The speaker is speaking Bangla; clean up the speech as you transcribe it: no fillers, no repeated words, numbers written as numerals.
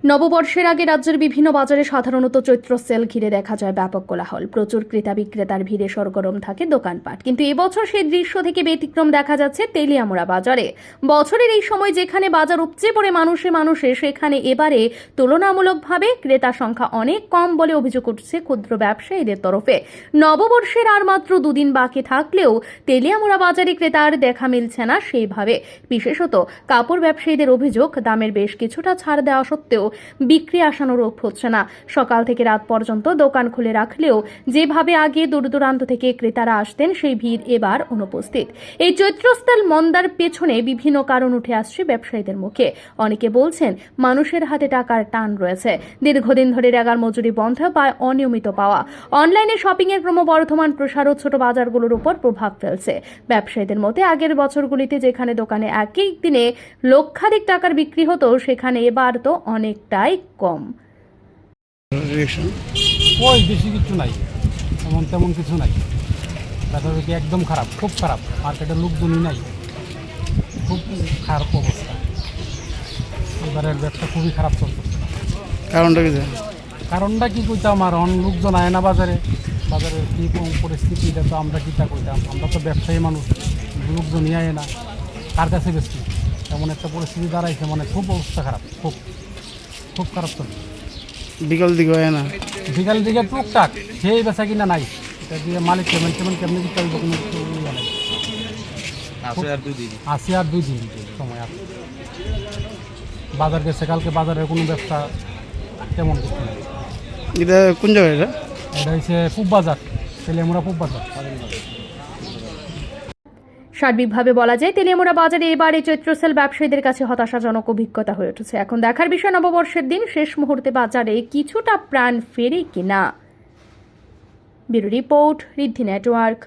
নববর্ষের আগে রাজ্যের বিভিন্ন বাজারে সাধারণত চৈত্র সেল ঘিরে দেখা যায় ব্যাপক কোলাহল। প্রচুর ক্রেতা বিক্রেতার ভিড়ে সরগরম থাকে দোকানপাট। কিন্তু এবছর সেই দৃশ্য থেকে ব্যতিক্রম দেখা যাচ্ছে তেলিয়ামুড়া বাজারে। বছরের এই সময় যেখানে বাজার উপচে পড়ে মানুষে সেখানে এবারে তুলনামূলকভাবে ক্রেতা সংখ্যা অনেক কম বলে অভিযোগ উঠছে ক্ষুদ্র ব্যবসায়ীদের তরফে। নববর্ষের আর মাত্র দুদিন বাকি থাকলেও তেলিয়ামুড়া বাজারে ক্রেতার দেখা মিলছে না সেইভাবে। বিশেষত কাপড় ব্যবসায়ীদের অভিযোগ, দামের বেশ কিছুটা ছাড় দেওয়া সত্ত্বেও বিক্রি আশানুরূপ হচ্ছে না। সকাল থেকে রাত পর্যন্ত দোকান খুলে রাখলেও যেভাবে আগে দূর দূরান্ত থেকে ক্রেতারা আসতেন সেই ভিড় এবার অনুপস্থিত। এই চৈত্রস্থাল মন্দার পেছনে বিভিন্ন কারণ উঠে আসছে ব্যবসায়ীদের মুখে। অনেকে বলছেন মানুষের হাতে টাকার টান রয়েছে, দীর্ঘদিন ধরে রেগার মজুরি বন্ধ বা অনিয়মিত পাওয়া, অনলাইনে শপিং এর ক্রমবর্ধমান প্রসারও ছোট বাজারগুলোর উপর প্রভাব ফেলছে। ব্যবসায়ীদের মতে আগের বছরগুলিতে যেখানে দোকানে একই দিনে লক্ষাধিক টাকার বিক্রি হতো সেখানে এবার তো অনেকটাই কম। ওই বেশি কিছু নাই, তেমন কিছু নাই। ব্যবসায়ী একদম খারাপ, খুব খারাপ। মার্কেটের লোকজনই নাই, খুব খারাপ অবস্থা। এবারের ব্যবসা খুবই খারাপ চলছে। কারণটা কি কইতাম, আর লোকজন আয় না বাজারে। বাজারের কী পরিস্থিতি এটা তো আমরা কীটা কইতাম। আমরা তো ব্যবসায়ী মানুষ, লোকজনই আয় না, কার কাছে বেশি এমন একটা পরিস্থিতি দাঁড়াইছে। খুব অবস্থা খারাপ, খুব খুব খারাপ চলছে। বিকাল দিকে হয় না, বিকাল দিকে টুকটাক সেই বেচা কিনা নাই। এটা দিয়ে মালিক পেমেন্ট কেমনি দিতে হবে কোনো নাই। আসি আর 2 দিন সময় আছে। বাজার গেছে কালকে, বাজারের কোনো ব্যবসা তেমন কিছু নেই। এটা কোন জায়গায়? এটা হচ্ছে পূব বাজার, তেলিয়ামুড়া পূব বাজার। সার্বিকভাবে বলা যায় তেলিয়ামুড়া বাজারে এবারে চৈত্র সেল ব্যবসায়ীদের কাছে হতাশাজনক অভিজ্ঞতা হয়ে উঠেছে। এখন দেখার বিষয় নববর্ষের দিন শেষ মুহূর্তে বাজারে কিছুটা প্রাণ ফেরে কিনা। ব্যুরো রিপোর্ট, ঋদ্ধি নেটওয়ার্ক।